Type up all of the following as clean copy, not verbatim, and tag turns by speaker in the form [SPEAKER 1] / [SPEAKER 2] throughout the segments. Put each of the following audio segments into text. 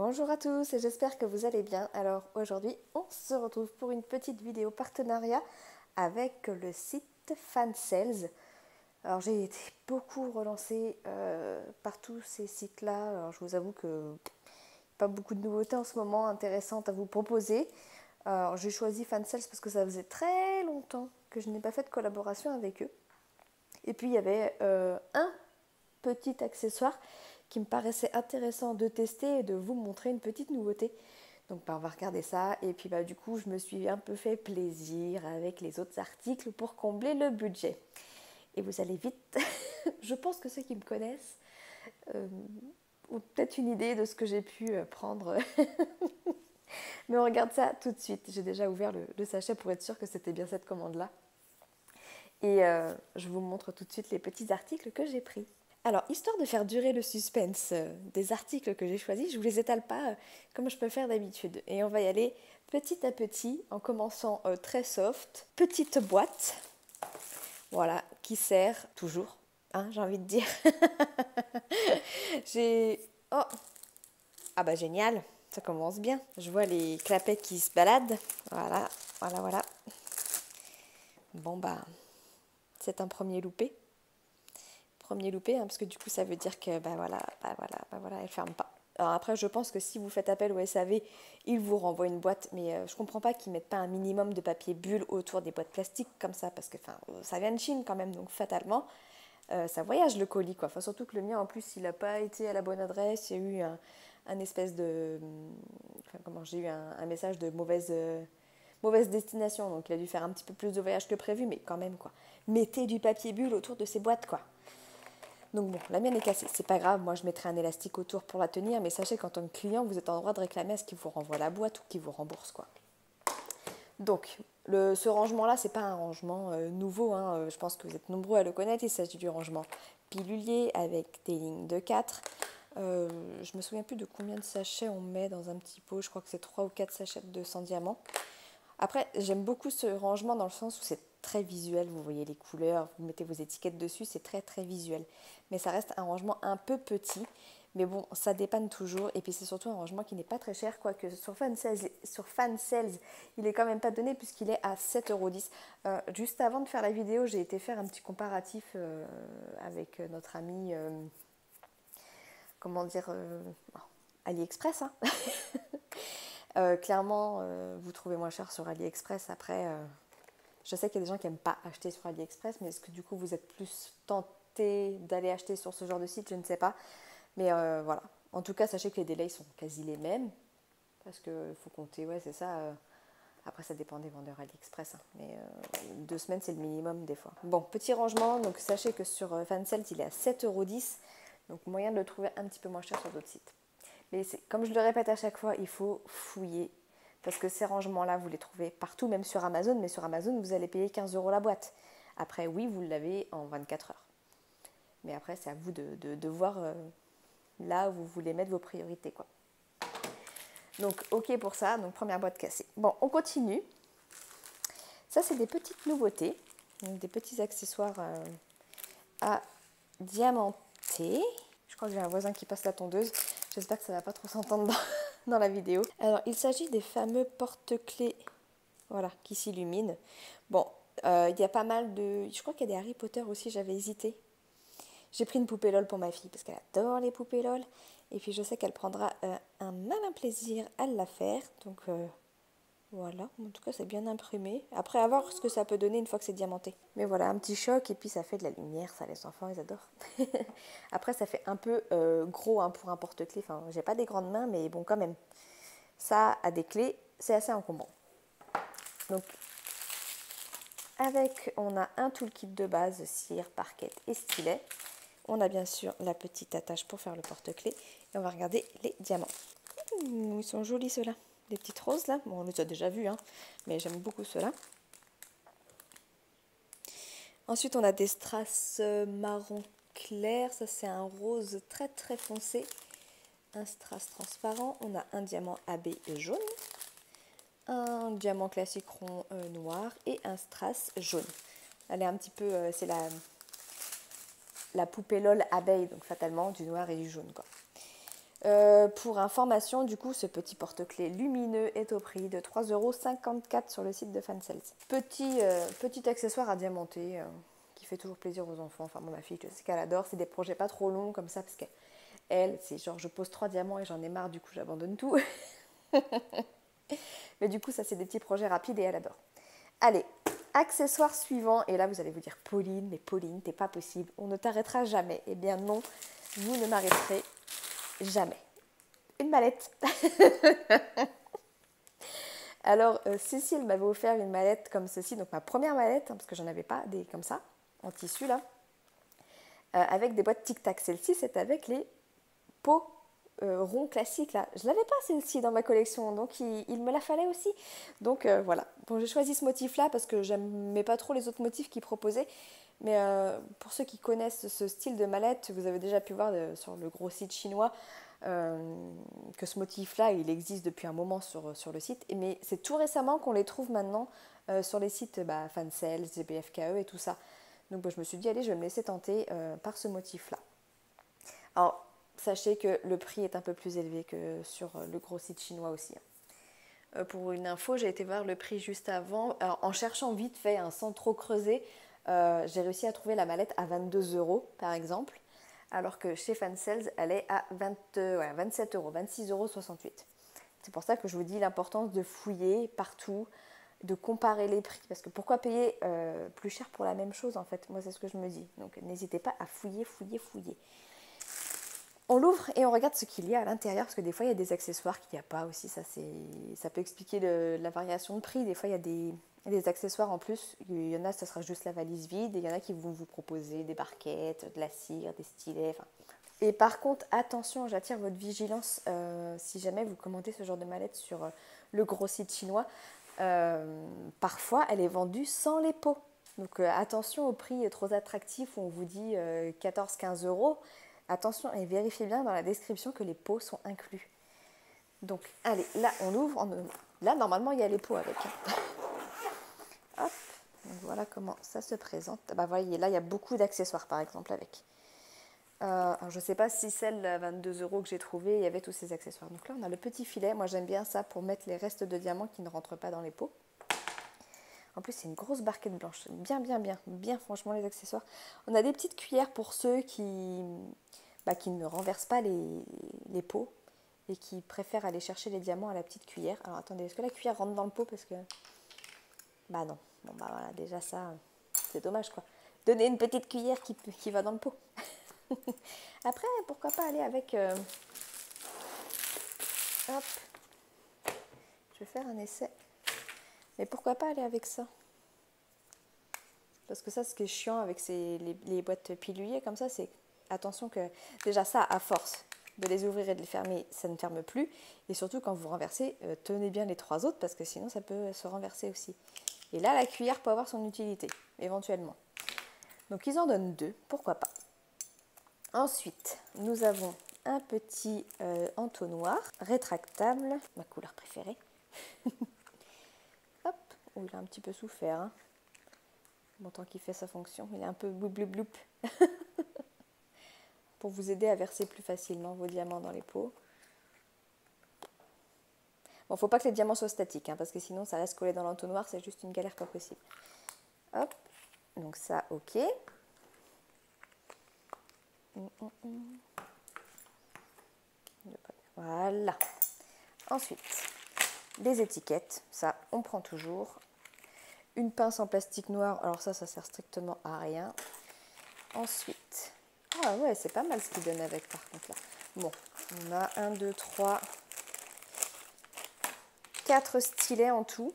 [SPEAKER 1] Bonjour à tous et j'espère que vous allez bien. Alors aujourd'hui on se retrouve pour une petite vidéo partenariat avec le site Fansales. Alors j'ai été beaucoup relancée par tous ces sites-là. Alors je vous avoue que pas beaucoup de nouveautés en ce moment intéressantes à vous proposer. Alors j'ai choisi Fansales parce que ça faisait très longtemps que je n'ai pas fait de collaboration avec eux. Et puis il y avait un petit accessoire qui me paraissait intéressant de tester et de vous montrer une petite nouveauté. Donc on va regarder ça et puis du coup je me suis un peu fait plaisir avec les autres articles pour combler le budget. Et vous allez vite, je pense que ceux qui me connaissent ont peut-être une idée de ce que j'ai pu prendre. Mais on regarde ça tout de suite. J'ai déjà ouvert le sachet pour être sûr que c'était bien cette commande-là. Et je vous montre tout de suite les petits articles que j'ai pris. Alors, histoire de faire durer le suspense des articles que j'ai choisis, je ne vous les étale pas comme je peux faire d'habitude. Et on va y aller petit à petit, en commençant très soft. Petite boîte, voilà, qui sert toujours, hein, j'ai envie de dire. Oh, ah bah génial, ça commence bien. Je vois les clapets qui se baladent, voilà, voilà. Bon c'est un premier loupé. Hein, parce que du coup ça veut dire que voilà, elle ferme pas. Alors après je pense que si vous faites appel au SAV, ils vous renvoient une boîte, mais je comprends pas qu'ils mettent pas un minimum de papier bulle autour des boîtes plastiques comme ça, parce que ça vient de Chine quand même, donc fatalement ça voyage le colis quoi. Enfin, surtout que le mien en plus il n'a pas été à la bonne adresse, il y a eu un espèce de j'ai eu un message de mauvaise destination, donc il a dû faire un petit peu plus de voyage que prévu, mais quand même quoi. Mettez du papier bulle autour de ces boîtes quoi. Donc bon, la mienne est cassée, c'est pas grave, moi je mettrai un élastique autour pour la tenir, mais sachez qu'en tant que client, vous êtes en droit de réclamer à ce qu'il vous renvoie la boîte ou qu'il vous rembourse quoi. Donc, ce rangement-là, c'est pas un rangement nouveau, hein, je pense que vous êtes nombreux à le connaître, il s'agit du rangement pilulier avec des lignes de 4. Je me souviens plus de combien de sachets on met dans un petit pot, je crois que c'est 3 ou 4 sachets de 100 diamants. Après, j'aime beaucoup ce rangement dans le sens où c'est très visuel, vous voyez les couleurs, vous mettez vos étiquettes dessus, c'est très très visuel. Mais ça reste un rangement un peu petit, mais bon, ça dépanne toujours. Et puis c'est surtout un rangement qui n'est pas très cher, quoique sur Fansales, il est quand même pas donné puisqu'il est à 7,10 €. Juste avant de faire la vidéo, j'ai été faire un petit comparatif avec notre ami, AliExpress, hein. Clairement, vous trouvez moins cher sur AliExpress. Après, je sais qu'il y a des gens qui n'aiment pas acheter sur AliExpress, mais est-ce que du coup vous êtes plus tenté d'aller acheter sur ce genre de site? Je ne sais pas. Mais voilà. En tout cas, sachez que les délais sont quasi les mêmes. Parce qu'il faut compter, ouais, c'est ça. Après, ça dépend des vendeurs AliExpress. Hein, mais 2 semaines, c'est le minimum des fois. Bon, petit rangement. Donc, sachez que sur Fansales, il est à 7,10 €. Donc, moyen de le trouver un petit peu moins cher sur d'autres sites. Mais comme je le répète à chaque fois, il faut fouiller. Parce que ces rangements-là, vous les trouvez partout, même sur Amazon. Mais sur Amazon, vous allez payer 15 € la boîte. Après, oui, vous l'avez en 24 heures. Mais après, c'est à vous de voir là où vous voulez mettre vos priorités, quoi. Donc, ok pour ça. Donc, première boîte cassée. Bon, on continue. Ça, c'est des petites nouveautés. Donc, des petits accessoires à diamanter. Je crois que j'ai un voisin qui passe la tondeuse. J'espère que ça ne va pas trop s'entendre dans la vidéo. Alors, il s'agit des fameux porte-clés, voilà, qui s'illuminent. Bon, il y a pas mal de... Je crois qu'il y a des Harry Potter aussi, j'avais hésité. J'ai pris une poupée LOL pour ma fille, parce qu'elle adore les poupées LOL. Et puis, je sais qu'elle prendra un malin plaisir à la faire. Donc, voilà. En tout cas, c'est bien imprimé. Après, à voir ce que ça peut donner une fois que c'est diamanté. Mais voilà, un petit choc, et puis ça fait de la lumière. Ça, les enfants, ils adorent. Après, ça fait un peu gros hein, pour un porte-clés. Enfin, j'ai pas des grandes mains, mais bon, quand même. Ça a des clés, c'est assez encombrant. Donc, on a un toolkit de base, cire, parquet et stylet. On a bien sûr la petite attache pour faire le porte-clés. Et on va regarder les diamants. Ils sont jolis ceux-là. Des petites roses là. Bon, on les a déjà vus, hein, mais j'aime beaucoup ceux-là. Ensuite, on a des strass marron clair. Ça, c'est un rose très très foncé. Un strass transparent. On a un diamant AB jaune. Un diamant classique rond noir et un strass jaune. Elle est un petit peu, c'est la poupée LOL abeille, donc fatalement du noir et du jaune quoi. Pour information, du coup, ce petit porte-clés lumineux est au prix de 3,54 € sur le site de Fansales. Petit accessoire à diamanter qui fait toujours plaisir aux enfants. Enfin, ma fille, je sais qu'elle adore. C'est des projets pas trop longs comme ça parce qu'elle, c'est genre je pose 3 diamants et j'en ai marre, du coup j'abandonne tout. Mais du coup, ça, c'est des petits projets rapides et elle adore. Allez, accessoire suivant. Et là, vous allez vous dire, Pauline, mais Pauline, t'es pas possible. On ne t'arrêtera jamais. Eh bien non, vous ne m'arrêterez jamais. Une mallette. Alors, Cécile m'avait offert une mallette comme ceci. Donc, ma première mallette, hein, parce que j'en avais pas, des comme ça, en tissu, là. Avec des boîtes tic-tac. Celle-ci, c'est avec les pots rond classique là. Je l'avais pas celle-ci dans ma collection, donc il me la fallait aussi. Donc voilà. Bon, j'ai choisi ce motif-là parce que j'aimais pas trop les autres motifs qu'ils proposaient. Mais pour ceux qui connaissent ce style de mallette, vous avez déjà pu voir sur le gros site chinois que ce motif-là, il existe depuis un moment sur le site. Mais c'est tout récemment qu'on les trouve maintenant sur les sites Fansales, GBFKE et tout ça. Donc je me suis dit, allez, je vais me laisser tenter par ce motif-là. Alors, sachez que le prix est un peu plus élevé que sur le gros site chinois aussi. Pour une info, j'ai été voir le prix juste avant. Alors, en cherchant vite fait, sans trop creuser, j'ai réussi à trouver la mallette à 22 € par exemple, alors que chez Fansales, elle est à 27 €, 26,68 €. C'est pour ça que je vous dis l'importance de fouiller partout, de comparer les prix. Parce que pourquoi payer plus cher pour la même chose en fait? Moi, c'est ce que je me dis. Donc, n'hésitez pas à fouiller. On l'ouvre et on regarde ce qu'il y a à l'intérieur, parce que des fois il y a des accessoires qu'il n'y a pas aussi, ça peut expliquer la variation de prix. Des fois il y a des accessoires en plus, il y en a ça sera juste la valise vide, et il y en a qui vont vous proposer des barquettes, de la cire, des stylets, enfin. Et par contre, attention, j'attire votre vigilance si jamais vous commandez ce genre de mallette sur le gros site chinois, parfois elle est vendue sans les pots. Donc attention au prix trop attractif où on vous dit 14-15 €. Attention et vérifiez bien dans la description que les pots sont inclus. Donc, allez, là, on ouvre. Là, normalement, il y a les pots avec. Hop. Donc, voilà comment ça se présente. Bah, voyez, là, il y a beaucoup d'accessoires, par exemple, avec. Alors, je ne sais pas si celle à 22 € que j'ai trouvée, il y avait tous ces accessoires. Donc là, on a le petit filet. Moi, j'aime bien ça pour mettre les restes de diamants qui ne rentrent pas dans les pots. En plus, c'est une grosse barquette blanche. Bien, franchement, les accessoires. On a des petites cuillères pour ceux qui ne renversent pas les pots et qui préfèrent aller chercher les diamants à la petite cuillère. Alors, attendez, est-ce que la cuillère rentre dans le pot? Parce que... Bah non. Bon, bah voilà, déjà ça, c'est dommage, quoi. Donner une petite cuillère qui va dans le pot. Après, pourquoi pas aller avec... Hop. Je vais faire un essai. Mais pourquoi pas aller avec ça? Parce que ça, ce qui est chiant avec les boîtes pilulées comme ça, c'est attention que déjà ça, à force de les ouvrir et de les fermer, ça ne ferme plus. Et surtout, quand vous renversez, tenez bien les 3 autres parce que sinon, ça peut se renverser aussi. Et là, la cuillère peut avoir son utilité, éventuellement. Donc, ils en donnent 2, pourquoi pas. Ensuite, nous avons un petit entonnoir rétractable, ma couleur préférée. Hop, oh, il a un petit peu souffert, hein. Bon, tant qu'il fait sa fonction, il est un peu bloup. Pour vous aider à verser plus facilement vos diamants dans les pots. Bon, faut pas que les diamants soient statiques, hein, parce que sinon ça reste collé dans l'entonnoir, c'est juste une galère pas possible. Hop, donc ça, ok. Voilà. Ensuite, des étiquettes, ça on prend toujours. Une pince en plastique noir, alors ça sert strictement à rien. Ensuite, ah ouais, c'est pas mal ce qu'il donne avec par contre là. Bon, on a 1, 2, 3, 4 stylets en tout.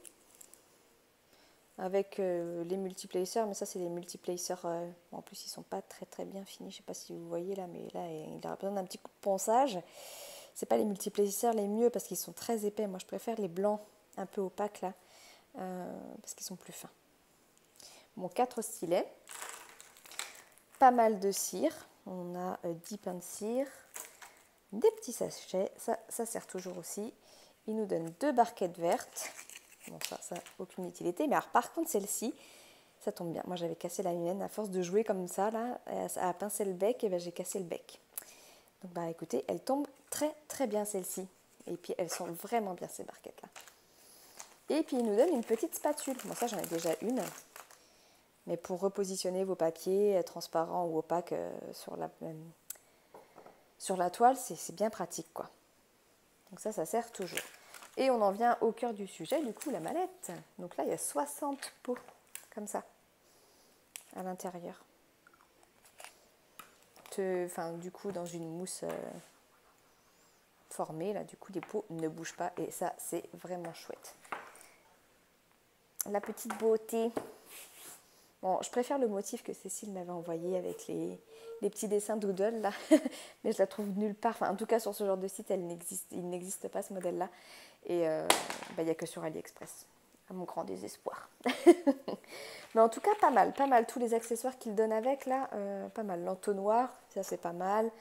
[SPEAKER 1] Avec les multiplacers, mais ça c'est des multiplacers, en plus ils sont pas très bien finis, je sais pas si vous voyez là, mais là il aura besoin d'un petit coup de ponçage. C'est pas les multiplacers les mieux parce qu'ils sont très épais, moi je préfère les blancs un peu opaques là, parce qu'ils sont plus fins. Bon, 4 stylets, pas mal de cire, on a 10 pains de cire, des petits sachets, ça sert toujours aussi. Il nous donne 2 barquettes vertes. Bon, ça n'a aucune utilité. Mais alors, par contre, celle-ci, ça tombe bien. Moi, j'avais cassé la mienne. À force de jouer comme ça, là, à pincer le bec, et ben, j'ai cassé le bec. Donc, bah, écoutez, elle tombe très très bien celles-ci. Et puis elles sont vraiment bien ces barquettes là. Et puis il nous donne une petite spatule. Bon ça j'en ai déjà une. Mais pour repositionner vos papiers transparents ou opaques sur la toile, c'est bien pratique quoi. Donc ça sert toujours. Et on en vient au cœur du sujet, du coup la mallette. Donc là il y a 60 pots comme ça à l'intérieur. Enfin du coup dans une mousse formée, là du coup les pots ne bougent pas et ça c'est vraiment chouette. La petite beauté. Bon, je préfère le motif que Cécile m'avait envoyé avec les petits dessins doodle là, mais je la trouve nulle part. Enfin, en tout cas, sur ce genre de site, il n'existe pas ce modèle-là. Et il n'y a que sur AliExpress, à mon grand désespoir. Mais en tout cas, pas mal. Tous les accessoires qu'il donne avec là, pas mal. L'entonnoir, ça c'est pas mal.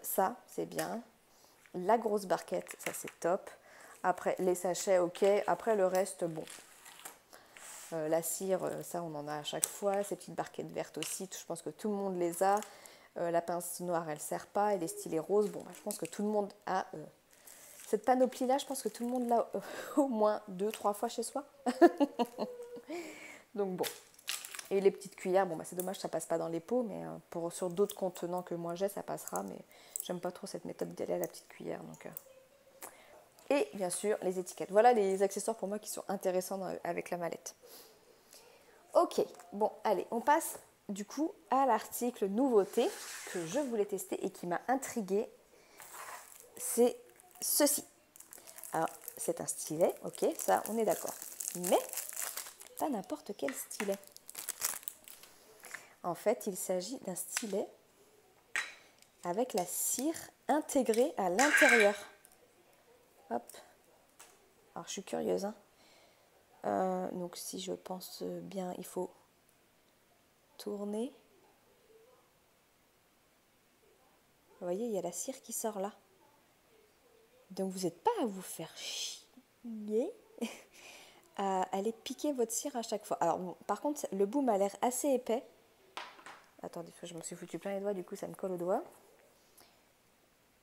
[SPEAKER 1] Ça, c'est bien. La grosse barquette, ça c'est top. Après, les sachets, ok. Après, le reste, bon. La cire, ça on en a à chaque fois. Ces petites barquettes vertes aussi, je pense que tout le monde les a. La pince noire, elle ne sert pas. Et les stylets roses, bon, je pense que tout le monde a cette panoplie-là. Je pense que tout le monde l'a au moins 2-3 fois chez soi. Donc bon. Et les petites cuillères, bon, c'est dommage, ça passe pas dans les pots, mais sur d'autres contenants que moi j'ai, ça passera. Mais j'aime pas trop cette méthode d'aller à la petite cuillère. Donc, Et bien sûr, les étiquettes. Voilà les accessoires pour moi qui sont intéressants avec la mallette. Ok, bon, allez, on passe du coup à l'article nouveauté que je voulais tester et qui m'a intriguée. C'est ceci. Alors, c'est un stylet, ok, ça, on est d'accord. Mais pas n'importe quel stylet. En fait, il s'agit d'un stylet avec la cire intégrée à l'intérieur. Hop. Alors, je suis curieuse, hein. Donc si je pense bien, il faut tourner. Vous voyez, il y a la cire qui sort là. Donc vous n'êtes pas à vous faire chier à aller piquer votre cire à chaque fois. Alors bon, par contre, le bout m'a l'air assez épais. Attendez, je me suis foutu plein les doigts, du coup ça me colle aux doigts.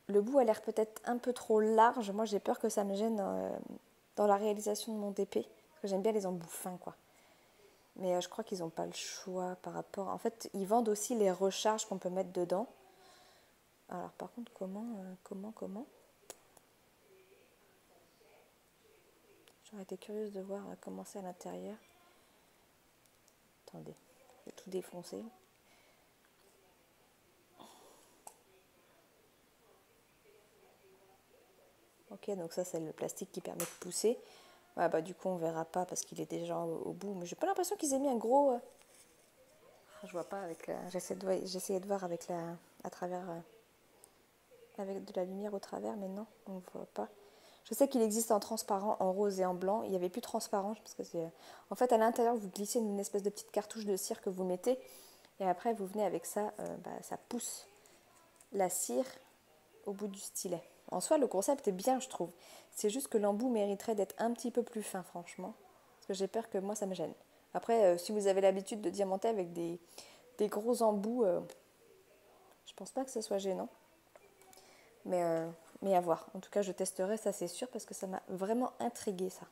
[SPEAKER 1] Le bout a l'air peut-être un peu trop large. Moi j'ai peur que ça me gêne dans la réalisation de mon DP. Parce que j'aime bien les embouts fins quoi. Mais je crois qu'ils n'ont pas le choix par rapport... En fait, ils vendent aussi les recharges qu'on peut mettre dedans. Alors, par contre, comment J'aurais été curieuse de voir comment c'est à l'intérieur. Attendez, je vais tout défoncer. Ok, donc ça, c'est le plastique qui permet de pousser. Ouais, bah, du coup, on verra pas parce qu'il est déjà au bout. Mais j'ai pas l'impression qu'ils aient mis un gros... Je vois pas avec la... J'essayais de voir avec la... à travers... avec de la lumière au travers, mais non, on ne voit pas. Je sais qu'il existe en transparent, en rose et en blanc. Il n'y avait plus transparent, parce que c'est... En fait, à l'intérieur, vous glissez une espèce de petite cartouche de cire que vous mettez. Et après, vous venez avec ça, ça pousse la cire au bout du stylet. En soi, le concept est bien, je trouve. C'est juste que l'embout mériterait d'être un petit peu plus fin, franchement. Parce que j'ai peur que moi, ça me gêne. Après, si vous avez l'habitude de diamanter avec des gros embouts, je pense pas que ce soit gênant. Mais à voir. En tout cas, je testerai, ça c'est sûr, parce que ça m'a vraiment intrigué ça.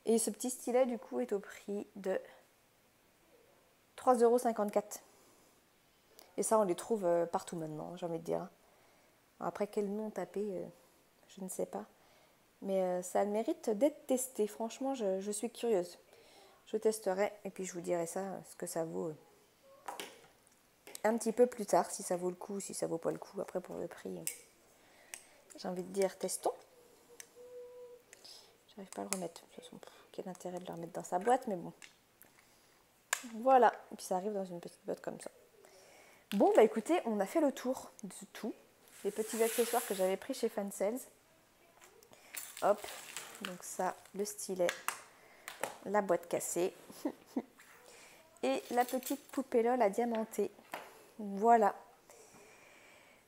[SPEAKER 1] Et ce petit stylet, du coup, est au prix de 3,54 €. Et ça, on les trouve partout maintenant, j'ai envie de dire. Après, quel nom taper, je ne sais pas. Mais ça a le mérite d'être testé. Franchement, je suis curieuse. Je testerai et puis je vous dirai ça, ce que ça vaut un petit peu plus tard, si ça vaut le coup, si ça vaut pas le coup. Après, pour le prix, j'ai envie de dire, testons. J'arrive pas à le remettre. De toute façon, quel intérêt de le remettre dans sa boîte, mais bon. Voilà. Et puis ça arrive dans une petite boîte comme ça. Bon, bah écoutez, on a fait le tour de tout. Les petits accessoires que j'avais pris chez Fansales. Hop. Donc ça, le stylet, la boîte cassée. Et la petite poupée LOL à diamanter. Voilà.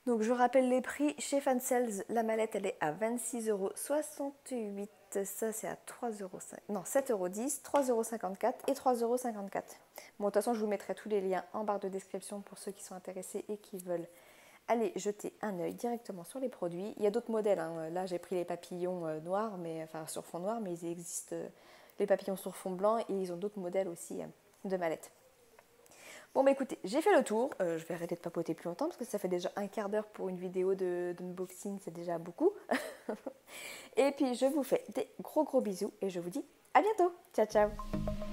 [SPEAKER 1] Donc je rappelle les prix. Chez Fansales, la mallette, elle est à 26,68 €. Ça, c'est à 3,5 €. Non, 7,10 €, 3,54 € et 3,54 €. Bon, de toute façon, je vous mettrai tous les liens en barre de description pour ceux qui sont intéressés et qui veulent allez jeter un œil directement sur les produits. Il y a d'autres modèles, hein. Là j'ai pris les papillons noirs, mais, enfin sur fond noir, mais il existe les papillons sur fond blanc et ils ont d'autres modèles aussi de mallettes. Bon bah écoutez, j'ai fait le tour, je vais arrêter de papoter plus longtemps parce que ça fait déjà un quart d'heure pour une vidéo d'unboxing, c'est déjà beaucoup. Et puis je vous fais des gros bisous et je vous dis à bientôt, ciao ciao.